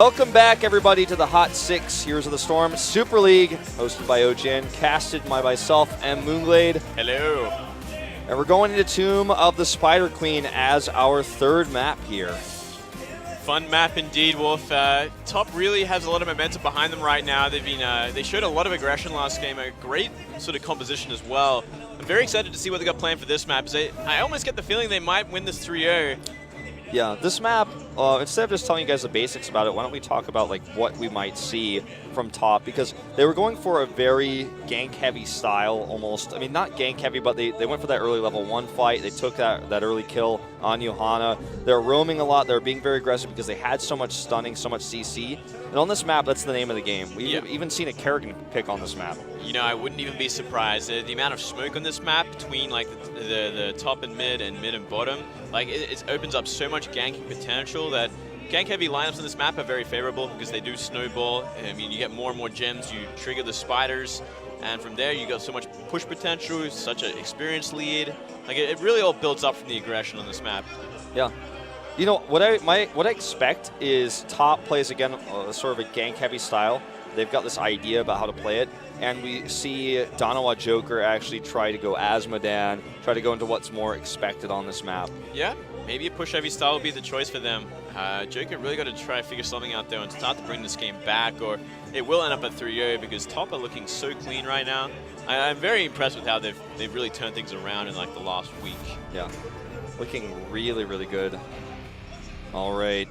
Welcome back, everybody, to the Hot 6 Heroes of the Storm Super League, hosted by OGN, casted by myself and Moonglade. Hello. And we're going into Tomb of the Spider Queen as our third map here. Fun map indeed, Wolf. Top really has a lot of momentum behind them right now. They showed a lot of aggression last game, a great sort of composition as well. I'm very excited to see what they got planned for this map. I almost get the feeling they might win this 3-0. Yeah, this map, instead of just telling you guys the basics about it, why don't we talk about like what we might see from top? Because they were going for a very gank-heavy style almost. I mean, not gank-heavy, but they went for that early level 1 fight. They took that early kill on Johanna. They're roaming a lot. They're being very aggressive because they had so much stunning, so much CC. And on this map, that's the name of the game. We've even seen a Kerrigan pick on this map. You know, I wouldn't even be surprised. The amount of smoke on this map between like the top and mid and bottom, like it opens up so much ganking potential that gank-heavy lineups on this map are very favorable because they do snowball. I mean, you get more and more gems, you trigger the spiders, and from there you got so much push potential, such an experienced lead. Like it really all builds up from the aggression on this map. Yeah. You know, what I expect is top plays, again, sort of a gank-heavy style. They've got this idea about how to play it, and we see Danawa Joker actually try to go as Madan, try to go into what's more expected on this map. Yeah, maybe a push-heavy style would be the choice for them. Joker really got to try to figure something out there and start to bring this game back, or it will end up at 3-0 because top are looking so clean right now. I'm very impressed with how they've really turned things around in like the last week. Yeah, looking really, really good. All right.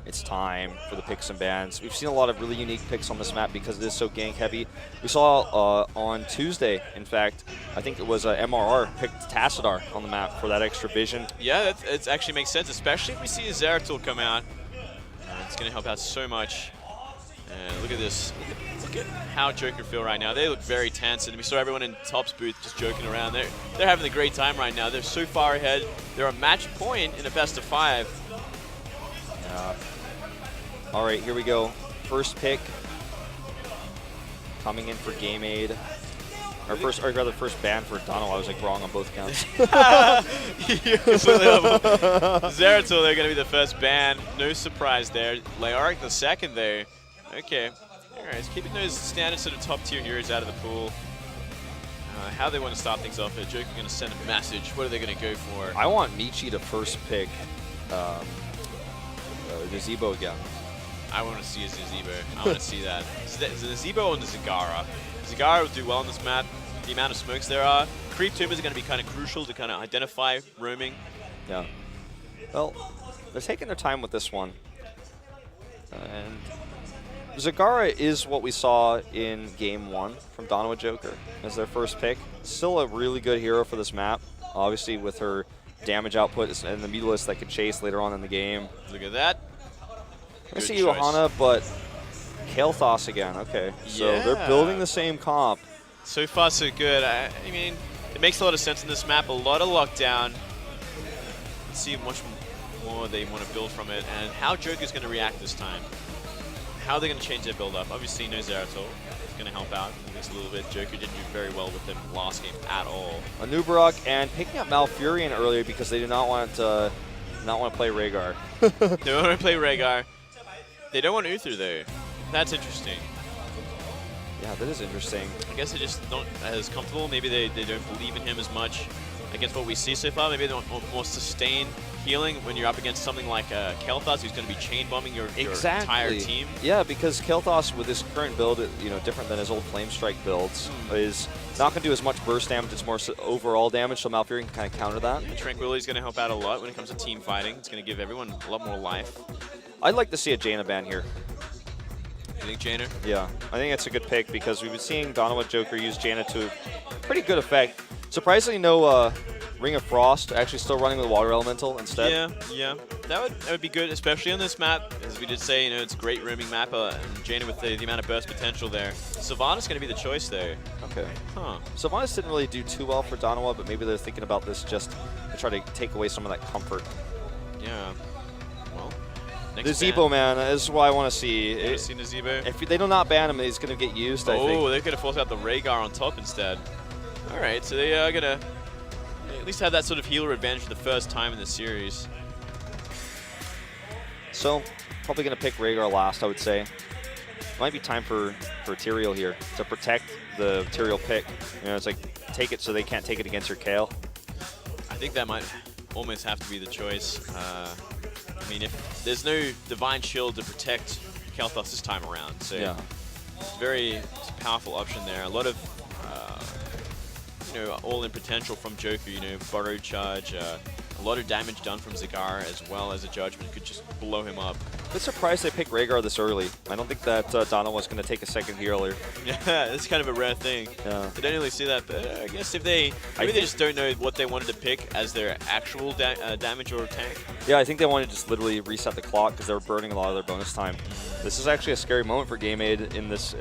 It's time for the picks and bans. We've seen a lot of really unique picks on this map because it is so gank heavy. We saw on Tuesday, in fact, I think it was MRR picked Tassadar on the map for that extra vision. Yeah, it actually makes sense, especially if we see a Zeratul come out. It's going to help out so much. Look at this. Look at how Joker feel right now. They look very tense, and we saw everyone in Top's booth just joking around. They're having a great time right now. They're so far ahead. They're a match point in a best of 5. Yeah. All right, here we go. First pick coming in for Game Aid. Or first ban for Donald. I was like wrong on both counts. Zeratul, they're going to be the first ban. No surprise there. Leoric the second there. Okay. All right, keeping those standard sort of top tier heroes out of the pool. How they want to start things off. Joker going to send a message. What are they going to go for? I want Michi to first pick Zebo again. I want to see a Zebo. I want to see that. The Zebo and the Zagara. Zagara will do well on this map. The amount of smokes there are. Creep Tombers are going to be kind of crucial to kind of identify roaming. Yeah. Well, they're taking their time with this one. And Zagara is what we saw in Game 1 from Danawa Joker as their first pick. Still a really good hero for this map. Obviously with her damage output and the Mutalisk that could chase later on in the game. Look at that. I see Johanna, but Kael'thas again. Okay, so they're building the same comp. So far, so good. I mean, it makes a lot of sense in this map. A lot of lockdown. Let's see much more they want to build from it, and how Joker's going to react this time. How they're going to change their build-up. Obviously, no Zeratul. It's going to help out at least a little bit. Joker didn't do very well with them last game at all. A Nubarok and picking up Malfurion earlier because they did not want to play Rhaegar. They don't want to play Rhaegar. They don't want Uther though. That's interesting. Yeah, that is interesting. I guess they're just not as comfortable. Maybe they don't believe in him as much against what we see so far. Maybe they want more sustained healing when you're up against something like Kael'thas, who's going to be chain bombing your entire team. Yeah, because Kael'thas with his current build, different than his old Flame Strike builds, is not going to do as much burst damage. It's more overall damage, so Malfurion can kind of counter that. And Tranquility is going to help out a lot when it comes to team fighting. It's going to give everyone a lot more life. I'd like to see a Jaina ban here. You think Jaina? Yeah, I think that's a good pick because we've been seeing Danawa Joker use Jaina to pretty good effect. Surprisingly, no Ring of Frost, actually still running with Water Elemental instead. Yeah. That would be good, especially on this map. As we did say, it's a great roaming map, and Jaina with the amount of burst potential there. Sylvanas going to be the choice there. Okay. Huh. Sylvanas didn't really do too well for Danawa, but maybe they're thinking about this just to try to take away some of that comfort. Yeah. Well, the Zebo, man, is what I want to see. You want to see the Zebo? If they do not ban him, he's going to get used, I think. Oh, they're going to force out the Rhaegar on top instead. All right, so they are going to at least have that sort of healer advantage for the first time in the series. So, probably going to pick Rhaegar last, I would say. Might be time for Tyrael here to protect the Tyrael pick. You know, it's like, take it so they can't take it against your Kayle. I think that might almost have to be the choice. I mean, if there's no Divine Shield to protect Kael'thas this time around, so Yeah. it's a powerful option there. A lot of, all-in potential from Joker, Burrow Charge, a lot of damage done from Zagara as well as a Judgment could just blow him up. I'm surprised they picked Rhaegar this early. I don't think that Donna was going to take a second healer. Yeah, it's kind of a rare thing. Yeah. I don't really see that, but I guess if maybe they just don't know what they wanted to pick as their actual damage or tank. Yeah, I think they wanted to just literally reset the clock because they were burning a lot of their bonus time. This is actually a scary moment for Game Aid in this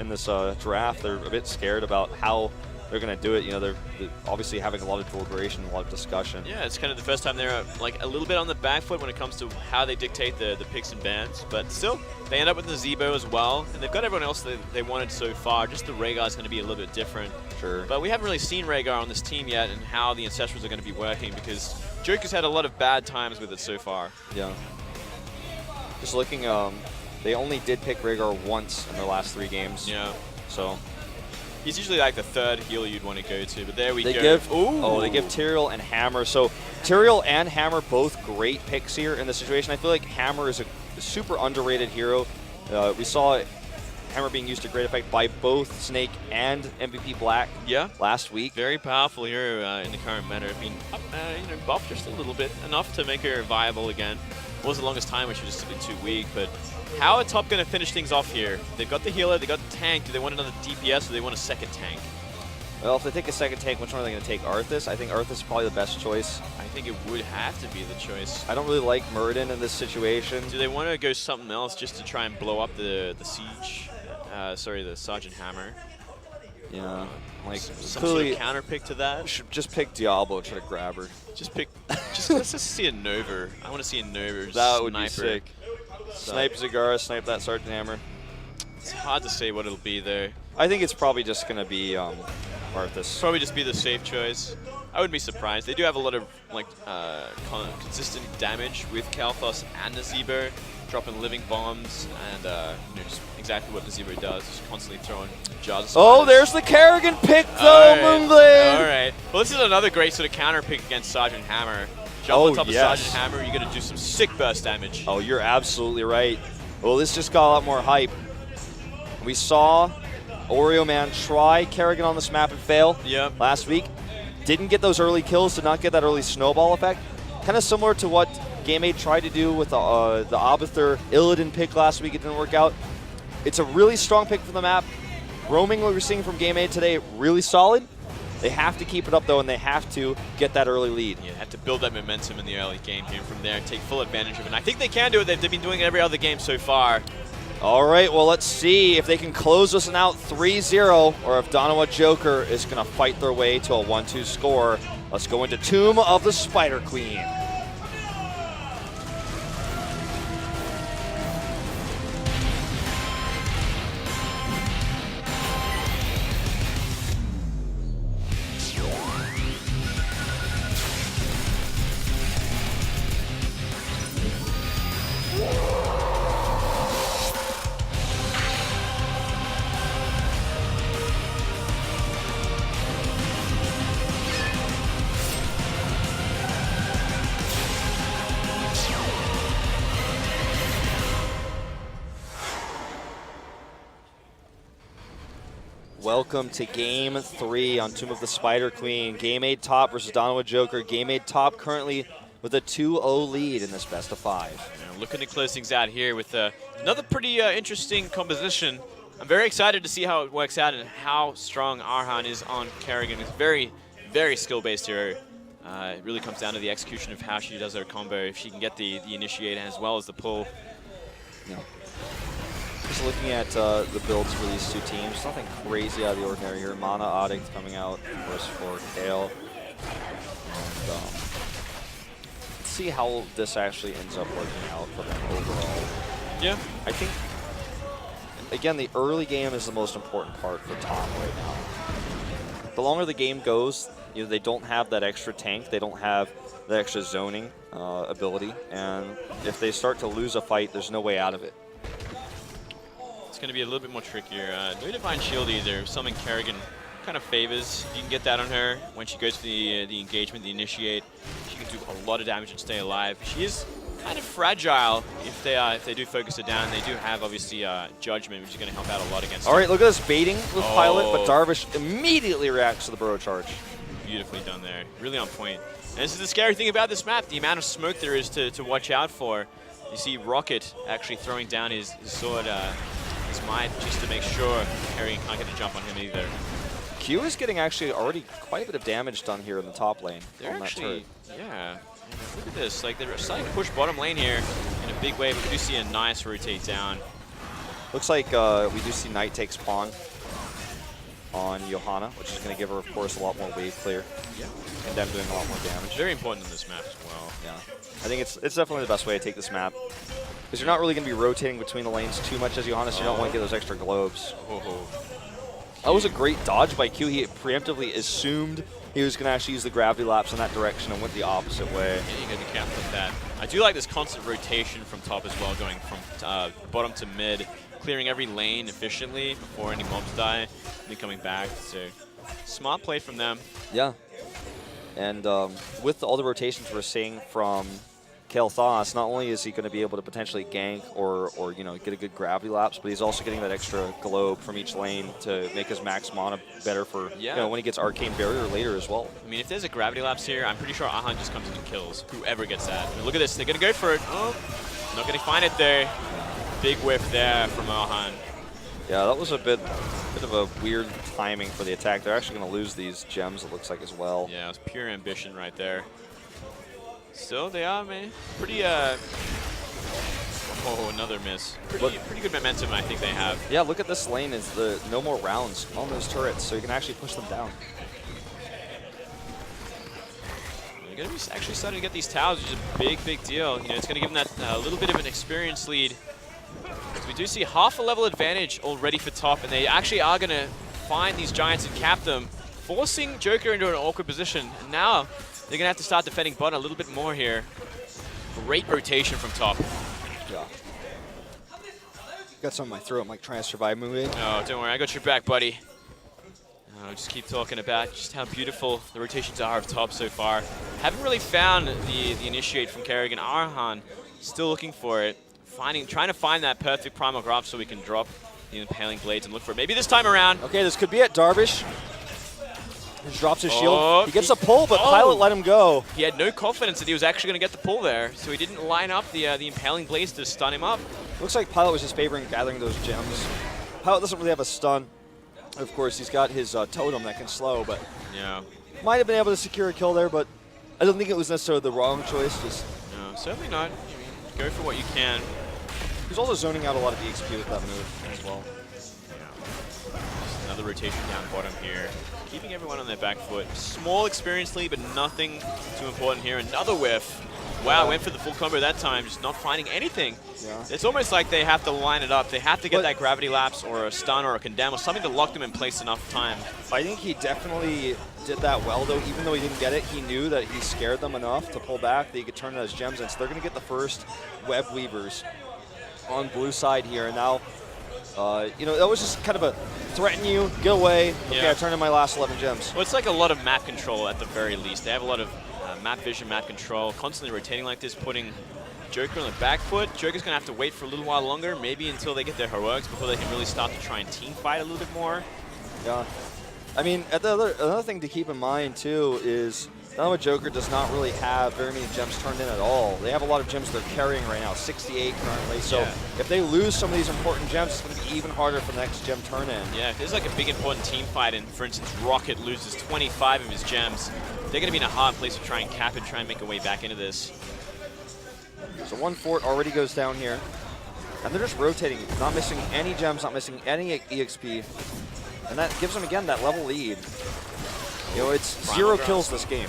draft. They're a bit scared about how they're going to do it. They're obviously having a lot of deliberation, a lot of discussion. Yeah, it's kind of the first time they're like a little bit on the back foot when it comes to how they dictate the picks and bans. But still, they end up with the Zebo as well, and they've got everyone else that they wanted so far. Just the Rhaegar is going to be a little bit different. Sure. But we haven't really seen Rhaegar on this team yet and how the Ancestrals are going to be working because Joker's had a lot of bad times with it so far. Yeah. Just looking, they only did pick Rhaegar once in their last 3 games. Yeah. So he's usually like the third healer you'd want to go to, but there we go. they give Tyrael and Hammer. So Tyrael and Hammer both great picks here in this situation. I feel like Hammer is a super underrated hero. We saw Hammer being used to great effect by both Snake and MVP Black last week. Very powerful hero in the current meta. Being buffed just a little bit, enough to make her viable again. It was the longest time when she was just a bit too weak, but how are Top going to finish things off here? They've got the healer, they got the tank. Do they want another DPS or do they want a second tank? Well, if they take a second tank, which one are they going to take? Arthas? I think Arthas is probably the best choice. I think it would have to be the choice. I don't really like Muradin in this situation. Do they want to go something else just to try and blow up the Siege? The Sergeant Hammer. Yeah. Like, some sort of counter pick to that. Should just pick Diablo, try to grab her. Let's just see a Nova. I want to see a Nova. That would be sniper. sick. Snipe Zagara, snipe that Sergeant Hammer. It's hard to say what it'll be though. I think it's probably just going to be Arthas. Probably just be the safe choice. I wouldn't be surprised. They do have a lot of consistent damage with Kael'thas and Nazebo, dropping living bombs and just exactly what Nazebo does, just constantly throwing jars of spiders. Oh, there's the Kerrigan pick though, Moonglade! Alright. Well, this is another great sort of counter pick against Sergeant Hammer. Jump on top of Sergeant Hammer, you're going to do some sick burst damage. Oh, you're absolutely right. Well, this just got a lot more hype. We saw Oreo Man try Kerrigan on this map and fail last week. Didn't get those early kills, did not get that early snowball effect. Kind of similar to what Game 8 tried to do with the Abathur Illidan pick last week. It didn't work out. It's a really strong pick for the map. Roaming, what we're seeing from Game 8 today, really solid. They have to keep it up, though, and they have to get that early lead. Yeah, have to build that momentum in the early game here, and from there take full advantage of it. And I think they can do it. They've been doing it every other game so far. All right, well, let's see if they can close this one out 3-0, or if Donawa Joker is going to fight their way to a 1-2 score. Let's go into Tomb of the Spider Queen. Welcome to Game 3 on Tomb of the Spider Queen. Game 8 top versus Donawa Joker. Game 8 top currently with a 2-0 lead in this best of 5. Yeah, looking to close things out here with another pretty interesting composition. I'm very excited to see how it works out and how strong Arhan is on Kerrigan. It's very, very skill-based hero. It really comes down to the execution of how she does her combo. If she can get the initiate as well as the pull. No. Just looking at the builds for these two teams, nothing crazy out of the ordinary here. Mana Addict coming out, of course, for Kayle. And, let's see how this actually ends up working out for them overall. Yeah. I think, again, the early game is the most important part for Tom right now. The longer the game goes, they don't have that extra tank, they don't have that extra zoning. ability, and if they start to lose a fight, there's no way out of it. It's going to be a little bit more trickier. No Divine Shield either, something Kerrigan kind of favors. You can get that on her when she goes for the engagement, the initiate. She can do a lot of damage and stay alive. She is kind of fragile if they do focus her down. They do have, obviously, Judgment, which is going to help out a lot against All her. right, look at this baiting with Pilot, but Darvish immediately reacts to the burrow charge. Beautifully done there. Really on point. And this is the scary thing about this map, the amount of smoke there is to watch out for. You see Ro8 actually throwing down his sword, his might, just to make sure Harry can't get a jump on him either. Q is getting actually already quite a bit of damage done here in the top lane. They're on actually, yeah. Look at this. Like, they're starting to push bottom lane here in a big way, but we do see a nice rotate down. Looks like we do see Knight takes pawn on Johanna, which is going to give her, of course, a lot more wave clear. Yeah. And them doing a lot more damage. Very important in this map as well. Yeah. I think it's definitely the best way to take this map. Because you're not really going to be rotating between the lanes too much as Johanna, so you don't want to get those extra globes. That was a great dodge by Q. He preemptively assumed he was going to actually use the gravity lapse in that direction and went the opposite way. Yeah, you got to be careful with that. I do like this constant rotation from top as well, going from bottom to mid, clearing every lane efficiently before any mobs die, and then coming back. So smart play from them. Yeah. And with all the rotations we're seeing from Kael'thas, not only is he going to be able to potentially gank or you know, get a good gravity lapse, but he's also getting that extra globe from each lane to make his max mana better for you know, when he gets Arcane Barrier later as well. I mean, if there's a gravity lapse here, I'm pretty sure Ahan just comes in and kills whoever gets that. I mean, look at this, they're going to go for it. Oh, not going to find it there. Big whiff there from Ahan. Yeah, that was a bit of a weird timing for the attack. They're actually going to lose these gems, it looks like, as well. Yeah, it was pure ambition right there. Still, they are, man, pretty, oh, another miss. Pretty good momentum, I think they have. Yeah, look at this lane. Is the no more rounds on those turrets, so you can actually push them down. They're going to be actually starting to get these towers, which is a big deal. You know, it's going to give them that little bit of an experience lead. So we do see half a level advantage already for top, and they actually are going to find these giants and cap them, forcing Joker into an awkward position. And now they're going to have to start defending bot a little bit more here. Great rotation from top. Yeah. Got something in my throat. I'm like trying to survive moving. Oh, don't worry. I got your back, buddy. Just keep talking about just how beautiful the rotations are of top so far. Haven't really found the initiate from Kerrigan. Arhan still looking for it. Trying to find that perfect primal grab so we can drop the Impaling Blades and look for it. Maybe this time around. Okay, this could be it. Darvish. He drops his shield. He gets a pull, but Pilot let him go. He had no confidence that he was actually going to get the pull there, so he didn't line up the Impaling Blades to stun him up. Looks like Pilot was just favoring gathering those gems. Pilot doesn't really have a stun. Of course, he's got his totem that can slow, but yeah, might have been able to secure a kill there, but I don't think it was necessarily the wrong choice. Just no, certainly not. Go for what you can. He's also zoning out a lot of EXP with that move as well. Yeah. Another rotation down bottom here. Keeping everyone on their back foot. Small experience lead, but nothing too important here. Another whiff. Wow, went for the full combo that time, just not finding anything. Yeah. It's almost like they have to line it up. They have to get that gravity lapse or a stun or a condemn or something to lock them in place enough time. I think he definitely did that well, though. Even though he didn't get it, he knew that he scared them enough to pull back that he could turn those gems in. So they're going to get the first web weavers on blue side here. And now, you know, that was just kind of a threaten you, get away. Okay, I turned in my last 11 gems. Well, it's like a lot of map control at the very least. They have a lot of map vision, map control, constantly rotating like this, putting Joker on the back foot. Joker's going to have to wait for a little while longer, maybe until they get their heroics before they can really start to try and team fight a little bit more. Yeah. I mean, another thing to keep in mind, too, is Dynamo Joker does not really have very many gems turned in at all. They have a lot of gems they're carrying right now, 68 currently. So if they lose some of these important gems, it's going to be even harder for the next gem turn-in. Yeah, if there's like a big important team fight, and for instance, Ro8 loses 25 of his gems, they're going to be in a hard place to try and cap and try and make a way back into this. So one fort already goes down here. And they're just rotating, not missing any gems, not missing any EXP. And that gives them, again, that level lead. You know, it's 0 kills this game.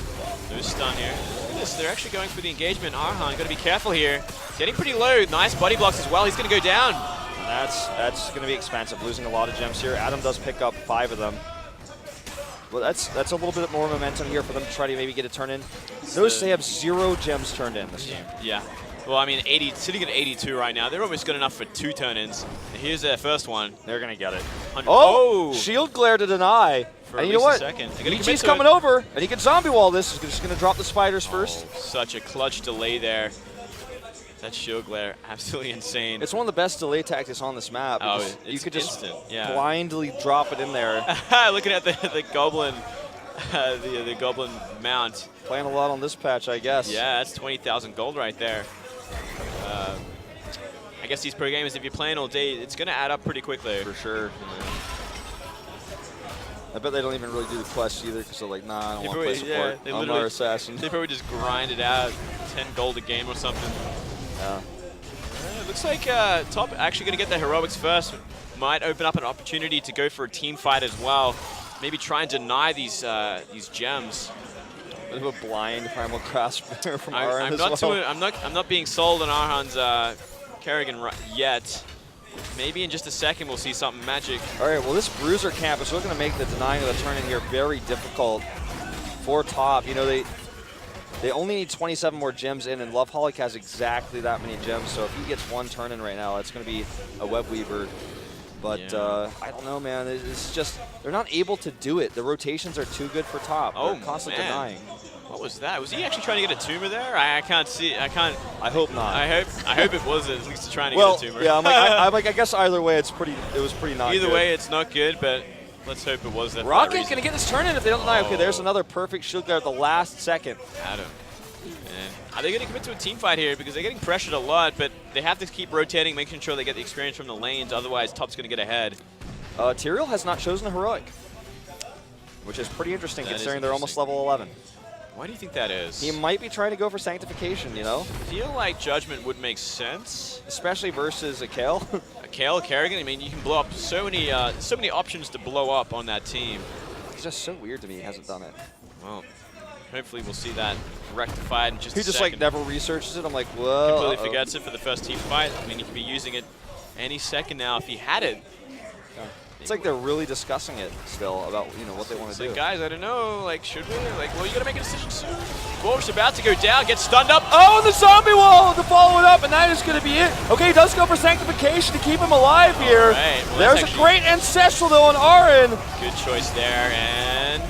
There's stun here. Look at this, they're actually going for the engagement. Arhan, got to be careful here. Getting pretty low. Nice body blocks as well. He's going to go down. And that's going to be expensive, losing a lot of gems here. Adam does pick up 5 of them. Well, that's a little bit more momentum here for them to try to maybe get a turn in. Notice they have 0 gems turned in this game. Yeah. Well, I mean, sitting at 82 right now, they're almost good enough for 2 turn-ins. Here's their first one. They're going to get it. Oh! Shield glare to deny. For and at you know least what? a second. He's coming over, and he can zombie wall this. He's just going to drop the spiders first. Such a clutch delay there. That shield glare, absolutely insane. It's one of the best delay tactics on this map. Oh, you could just instant. blindly drop it in there. Looking at the goblin, the goblin mount. Playing a lot on this patch, I guess. Yeah, that's 20,000 gold right there. I guess these pro gamers, if you're playing all day, it's going to add up pretty quickly. For sure. I bet they don't even really do the quests either because they're like, nah, I don't want to play support. Yeah, I'm our assassin. They probably just grind it out, 10 gold a game or something. Yeah. It looks like Top actually going to get the heroics first. Might open up an opportunity to go for a team fight as well. Maybe try and deny these gems. Bit of a blind primal grasp there from Arhan as well. I'm not being sold on Arhan's Kerrigan yet. Maybe in just a second we'll see something magic. All right, well, this Bruiser camp is really going to make the denying of the turn in here very difficult for Top. You know, they only need 27 more gems in, and Loveholic has exactly that many gems. So if he gets 1 turn in right now, it's going to be a Web Weaver. But yeah. I don't know, man. It's just they're not able to do it. The rotations are too good for Top. Oh, they're constantly man. denying. What was that? Was he actually trying to get a tumor there? I can't see. I can't. I hope not. I hope it was at least trying to well, get a tumor. Yeah, I'm like, I guess either way, it was pretty not Either good. way, it's not good, but let's hope it was that. Rocket's going to get this turn in if they don't deny. Okay, there's another perfect shield there at the last second. Adam. Are they going to commit to a team fight here? Because they're getting pressured a lot, but they have to keep rotating, making sure they get the experience from the lanes. Otherwise, Top's going to get ahead. Tyrael has not chosen a heroic, which is pretty interesting considering they're almost level 11. Why do you think that is? He might be trying to go for Sanctification, you know? I feel like Judgment would make sense. Especially versus a Kale. A Kale, Kerrigan, I mean, you can blow up so many options to blow up on that team. It's just so weird to me he hasn't done it. Well, hopefully we'll see that rectified in just a second. He just like never researches it. I'm like, well, completely forgets it for the first team fight. I mean, he could be using it any second now if he had it. It's like they're really discussing it still about, you know, what they want to do. Like, guys, I don't know. Like, should we? Like, well, you got to make a decision soon. Dwarf's about to go down, gets stunned up. Oh, the zombie wall to follow it up, and that is going to be it. Okay, he does go for Sanctification to keep him alive here. Right. Well, there's a great Ancestral, though, on Arhan. Good choice there, and...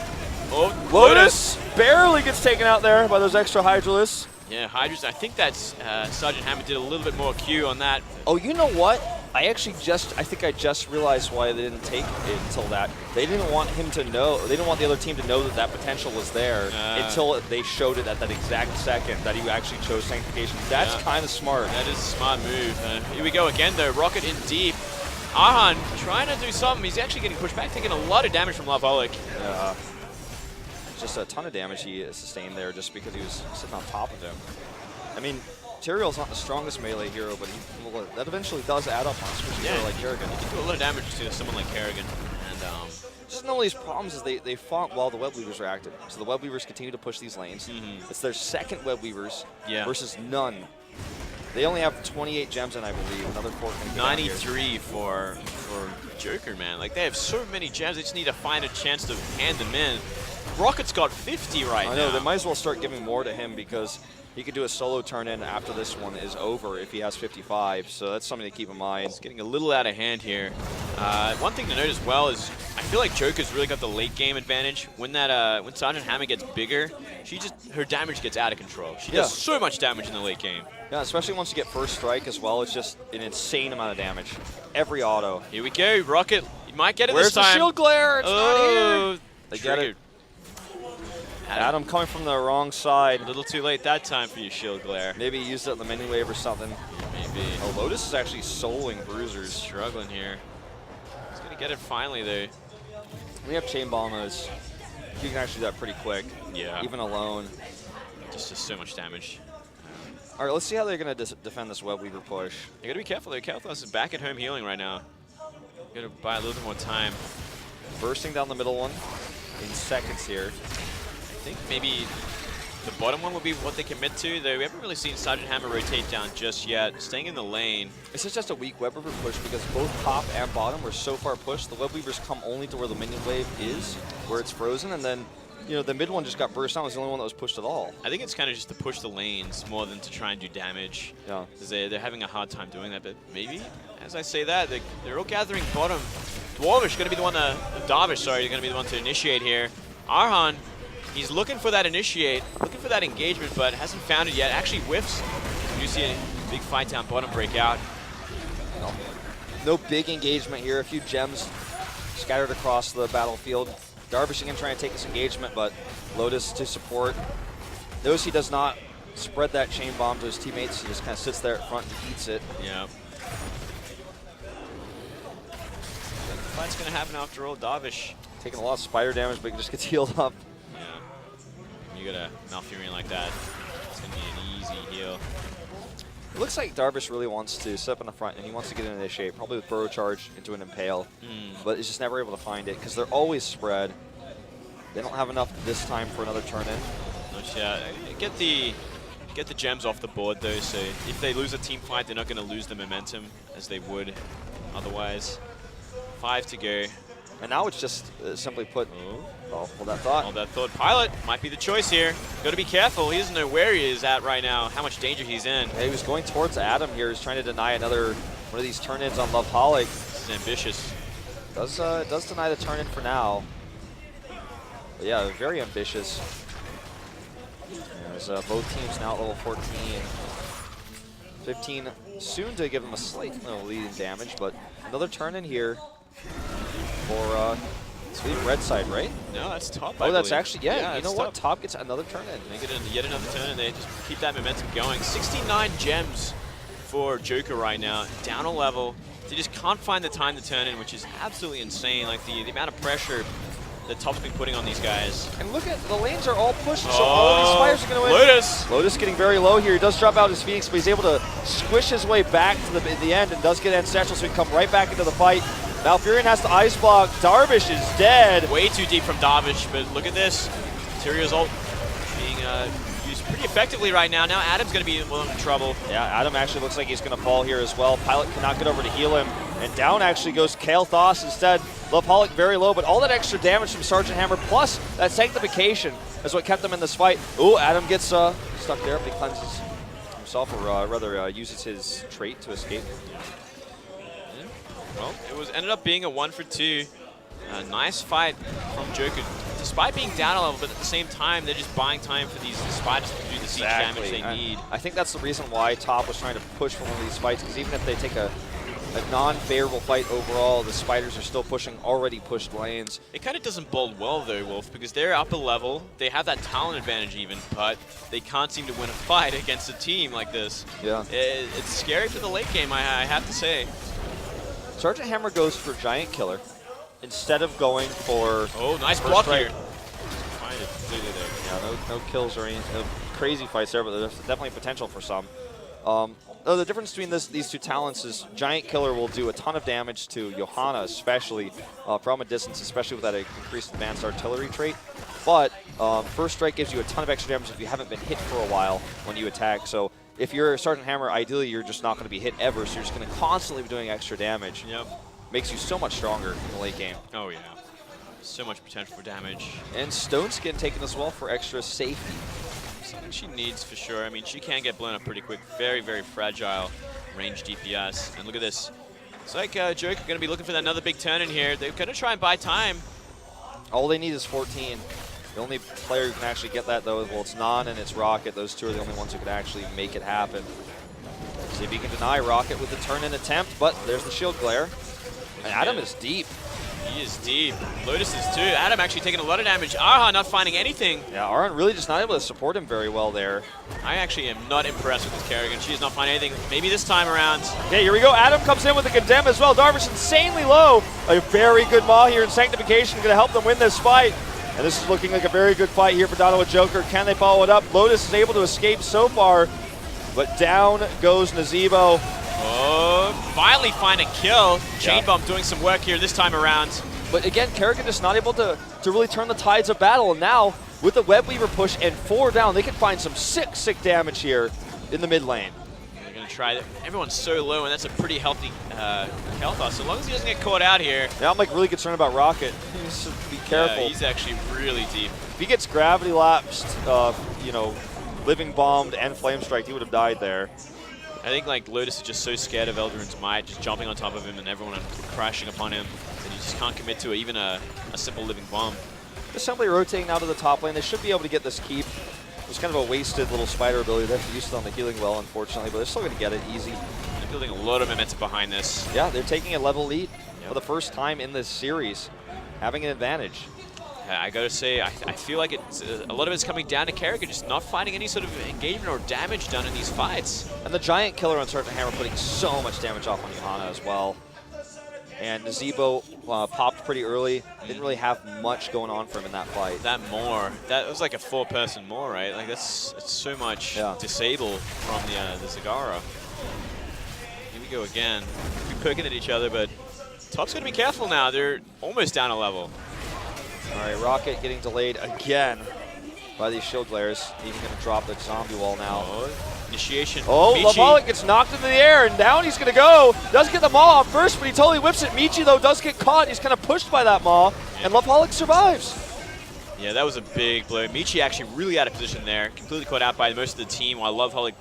Oh, Lotus barely gets taken out there by those extra Hydralisks. Yeah, Hydras. I think that's Sergeant Hammond did a little bit more Q on that. Oh, you know what? I think I just realized why they didn't take it until that. They didn't want him to know, they didn't want the other team to know that that potential was there until they showed it at that exact second that he actually chose Sanctification. That's kind of smart. That is a smart move. Here we go again, though. Rocket in deep. Arhan trying to do something. He's actually getting pushed back, taking a lot of damage from Loveholic. Yeah. Just a ton of damage he sustained there just because he was sitting on top of him. I mean, Tyrael's not the strongest melee hero, but that eventually does add up on a switch hero like Kerrigan. He can do a lot of damage to someone like Kerrigan. And just one of these problems is they fought while the Web Weavers were active. So the Web Weavers continue to push these lanes. It's their second Web Weavers versus none. They only have 28 gems in, I believe. Another 4 can get 93 for Joker, man. Like, they have so many gems, they just need to find a chance to hand them in. Rocket's got 50 right now. I know, they might as well start giving more to him because he could do a solo turn in after this one is over if he has 55, so that's something to keep in mind. It's getting a little out of hand here. One thing to note as well is I feel like Joker's really got the late game advantage. When when Sergeant Hammond gets bigger, her damage gets out of control. She does so much damage in the late game. Yeah, especially once you get first strike as well, it's just an insane amount of damage. Every auto. Here we go, Rocket. You might get it Where's this time. Where's the shield glare? It's not here. They get it. Adam coming from the wrong side. A little too late that time for you, shield glare. Maybe he used it on the mini wave or something. Maybe. Oh, Lotus is actually soloing Bruisers. Struggling here. He's going to get it finally, though. We have Chain Bombers. You can actually do that pretty quick. Yeah. Even alone. Just so much damage. All right, let's see how they're going to defend this Web Weaver push. You got to be careful, though. Kalthus is back at home healing right now. Got to buy a little bit more time. Bursting down the middle one in seconds here. I think maybe The bottom one will be what they commit to, though we haven't really seen Sergeant Hammer rotate down just yet. Staying in the lane. This is just a weak Web Weaver push because both top and bottom were so far pushed. The Web Weavers come only to where the minion wave is, where it's frozen, and then the mid one just got burst out. Was the only one that was pushed at all. I think it's kind of just to push the lanes more than to try and do damage. Yeah. Because they're having a hard time doing that, but maybe, as I say that, they're all gathering bottom. Dwarvish going to be the one Darvish, sorry, going to be the one to initiate here. Arhan, he's looking for that initiate, looking for that engagement, but hasn't found it yet. Actually whiffs. You see a big fight down bottom break out. No big engagement here. A few gems scattered across the battlefield. Darvish again trying to take this engagement, but Lotus to support. Notice he does not spread that chain bomb to his teammates. He just kind of sits there at front and eats it. Yeah. Fight's going to happen after all. Darvish taking a lot of spider damage, but he just gets healed up. Yeah. When you get a Malfurion like that, it's going to be an easy heal. It looks like Darvish really wants to step in the front, and he wants to get an initiate, probably with Burrow Charge into an Impale, but he's just never able to find it because they're always spread. They don't have enough this time for another turn-in. Yeah, get the gems off the board, though, so if they lose a team fight, they're not going to lose the momentum as they would otherwise. 5 to go. And now it's just simply put, hold that thought. Hold that thought. Pilot might be the choice here. Got to be careful. He doesn't know where he is at right now, how much danger he's in. Yeah, he was going towards Adam here. He's trying to deny another one of these turn-ins on Loveholic. This is ambitious. Does deny the turn-in for now. But yeah, very ambitious. There's both teams now at level 14. 15 soon to give them a slight little lead in damage, but another turn-in here for red side, right? No, that's top. Oh, that's actually, yeah, you know what? Top. Top gets another turn-in. They get yet another turn, and they just keep that momentum going. 69 gems for Joker right now, down a level. They just can't find the time to turn in, which is absolutely insane. Like the amount of pressure that Top's been putting on these guys. And look at, the lanes are all pushed, so all of these fires are going to win. Lotus! Lotus getting very low here. He does drop out his Phoenix, but he's able to squish his way back to the end and does get Ancestral, so he can come right back into the fight. Malfurion has to ice block. Darvish is dead. Way too deep from Darvish, but look at this. Tyrio's ult being used pretty effectively right now. Now Adam's going to be in trouble. Yeah, Adam actually looks like he's going to fall here as well. Pilot cannot get over to heal him. And down actually goes Kale Thos instead. Loveholic very low, but all that extra damage from Sergeant Hammer plus that sanctification is what kept him in this fight. Ooh, Adam gets stuck there, but he cleanses himself, or rather uses his trait to escape. Well, it ended up being a 1 for 2. Nice fight from Joker, despite being down a level, but at the same time, they're just buying time for these spiders to do the siege damage they need. I think that's the reason why Top was trying to push for one of these fights, because even if they take a non-favorable fight overall, the spiders are still pushing already pushed lanes. It kind of doesn't bode well, though, Wolf, because they're upper level. They have that talent advantage even, but they can't seem to win a fight against a team like this. Yeah. It's scary for the late game, I have to say. Sergeant Hammer goes for Giant Killer instead of going for... Oh, nice block here. Find it completely there. Yeah, no kills or any crazy fights there, but there's definitely potential for some. The difference between these two talents is Giant Killer will do a ton of damage to Johanna, especially from a distance, especially with that increased advanced artillery trait. But First Strike gives you a ton of extra damage if you haven't been hit for a while when you attack. So if you're Sergeant Hammer, ideally you're just not going to be hit ever, so you're just going to constantly be doing extra damage. Yep. Makes you so much stronger in the late game. Oh, yeah. So much potential for damage. And Stone Skin taken as well for extra safety. Something she needs for sure. I mean, she can get blown up pretty quick. Very, very fragile range DPS. And look at this. It's like Joker going to be looking for another big turn in here. They're going to try and buy time. All they need is 14. The only player who can actually get that, though, well, it's Non and it's Rocket. Those two are the only ones who can actually make it happen. See if he can deny Rocket with the turn-in attempt, but there's the shield glare. And Adam is deep. He is deep. Lotus is too. Adam actually taking a lot of damage. Arha not finding anything. Yeah, Aran really just not able to support him very well there. I actually am not impressed with this Kerrigan. She is not finding anything. Maybe this time around. Okay, here we go. Adam comes in with a Condemn as well. Darvish insanely low. A very good Maw here in Sanctification, going to help them win this fight. And this is looking like a very good fight here for Dono with Joker. Can they follow it up? Lotus is able to escape so far, but down goes Nazebo. Oh, finally find a kill. Chain Bomb doing some work here this time around. But again, Kerrigan just not able to really turn the tides of battle. And now with the Web Weaver push and 4 down, they can find some sick damage here in the mid lane. They're going to try it. Everyone's so low, and that's a pretty healthy health loss. So long as he doesn't get caught out here. Now I'm like really concerned about Ro8. He needs to be careful. Yeah, he's actually really deep. If he gets gravity lapsed, you know, living bombed and flame strike, he would have died there. I think like Lotus is just so scared of Eldarin's might, just jumping on top of him and everyone crashing upon him, that he just can't commit to even a simple living bomb. They're simply rotating now to the top lane. They should be able to get this keep. It's kind of a wasted little spider ability. They're used to on the healing well, unfortunately, but they're still going to get it easy. They're building a lot of momentum behind this. Yeah, they're taking a level lead for the first time in this series, having an advantage. I gotta say, I feel like it's a lot of it's coming down to Kerrigan just not finding any sort of engagement or damage done in these fights. And the giant killer on Sergeant Hammer putting so much damage off on Johanna as well. And Nazebo popped pretty early. Didn't really have much going on for him in that fight. That was like a 4-person more, right? Like that's so much disable from the Zagara. Here we go again. We're poking at each other, but Top's gonna be careful now. They're almost down a level. All right, Ro8 getting delayed again by these shield glares. Even going to drop the zombie wall now. Oh, initiation. Oh, Lavalik gets knocked into the air, and down he's going to go. Does get the maw off first, but he totally whips it. Michi, though, does get caught. He's kind of pushed by that maw, and Lavalik survives. Yeah, that was a big blow. Michi actually really out of position there. Completely caught out by most of the team, while Lavalik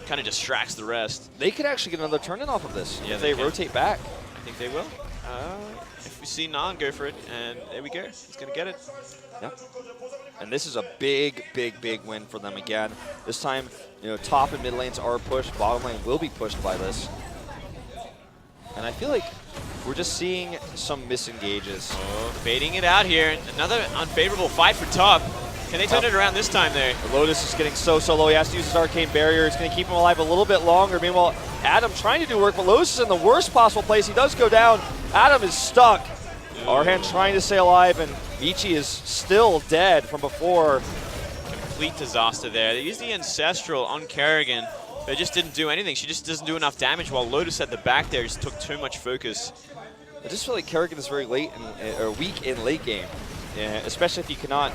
kind of distracts the rest. They could actually get another turn in off of this if they rotate back. I think they will. If we see Nan go for it, and there we go. He's going to get it. Yep. And this is a big win for them again. This time, you know, top and mid lanes are pushed. Bottom lane will be pushed by this. And I feel like we're just seeing some misengages. Oh, fading it out here. Another unfavorable fight for top. Can they turn it around this time there? The Lotus is getting so low. He has to use his arcane barrier. It's going to keep him alive a little bit longer. Meanwhile, Adam trying to do work, but Lotus is in the worst possible place. He does go down. Adam is stuck. Arhan trying to stay alive, and Michi is still dead from before. Complete disaster there. They used the Ancestral on Kerrigan. They just didn't do anything. She just doesn't do enough damage, while Lotus at the back there just took too much focus. I just feel like Kerrigan is very weak in late game, especially if you cannot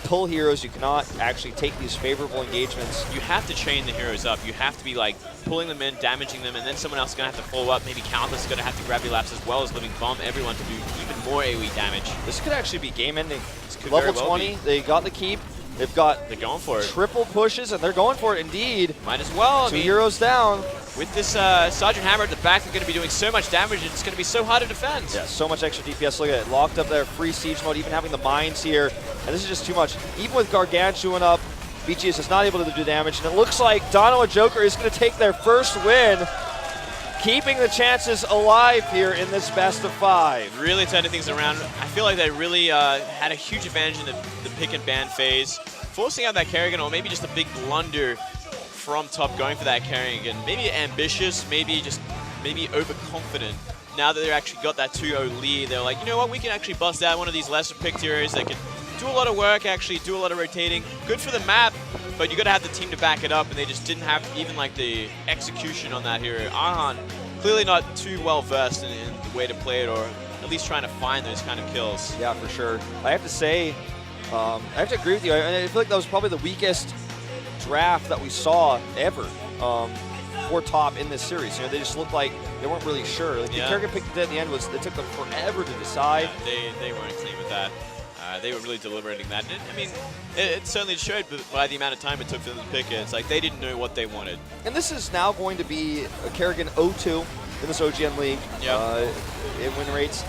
pull heroes, you cannot actually take these favorable engagements. You have to chain the heroes up. You have to be like pulling them in, damaging them, and then someone else is going to have to follow up. Maybe Countless is going to have to grab your laps as well as Living Bomb everyone to do even more AoE damage. This could actually be game ending. Level Level 20, they got the keep. They're going for it. Triple pushes, and they're going for it indeed. Might as well. Two heroes down. With this Sergeant Hammer at the back, they're going to be doing so much damage, and it's going to be so hard to defend. Yeah, so much extra DPS. Look at it. Locked up there, free siege mode, even having the mines here. And this is just too much. Even with Gargantuan up, Michi is just not able to do damage. And it looks like Dono and Joker is going to take their first win, keeping the chances alive here in this best of 5. Really turning things around. I feel like they really had a huge advantage in the pick and ban phase, forcing out that Kerrigan, or maybe just a big blunder from top going for that Kerrigan. Maybe ambitious, maybe overconfident. Now that they've actually got that 2-0 lead, they're like, you know what, we can actually bust out one of these lesser picked heroes that can do a lot of work, actually do a lot of rotating. Good for the map, but you got to have the team to back it up, and they just didn't have even like the execution on that hero. Arhan clearly not too well versed in the way to play it, or at least trying to find those kind of kills. Yeah, for sure. I have to say, I have to agree with you. I feel like that was probably the weakest draft that we saw ever for top in this series. You know, they just looked like they weren't really sure. Like the Kerrigan pick at the end was, it took them forever to decide. Yeah, they weren't clean with that. They were really deliberating that. I mean, it certainly showed by the amount of time it took for them to pick it. It's like they didn't know what they wanted. And this is now going to be a Kerrigan 0-2 in this OGN League in win rates.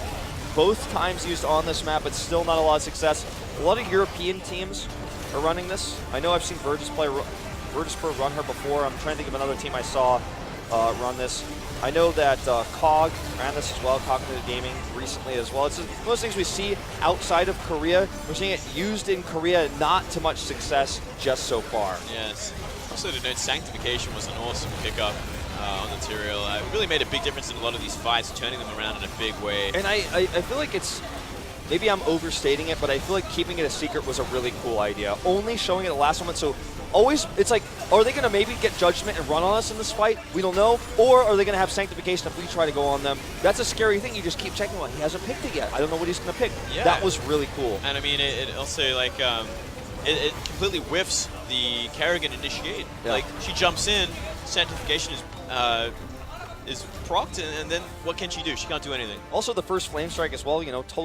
Both times used on this map, but still not a lot of success. A lot of European teams are running this. I know I've seen Virtus.pro run her before. I'm trying to think of another team I saw run this. I know that COG ran this as well, Cognitive Gaming, recently as well. It's one of those things we see outside of Korea. We're seeing it used in Korea, not to much success just so far. Yes. Also to note, Sanctification was an awesome pickup on the Tyrael. It really made a big difference in a lot of these fights, turning them around in a big way. And I feel like it's, maybe I'm overstating it, but I feel like keeping it a secret was a really cool idea. Only showing it at the last moment, so always, it's like, are they going to maybe get Judgment and run on us in this fight? We don't know. Or are they going to have Sanctification if we try to go on them? That's a scary thing. You just keep checking, well, he hasn't picked it yet. I don't know what he's going to pick. Yeah. That was really cool. And I mean, it also, like, it completely whiffs the Kerrigan initiate. Yeah. Like, she jumps in, Sanctification is procced, and then what can she do? She can't do anything. Also, the first Flame Strike as well, you know, totally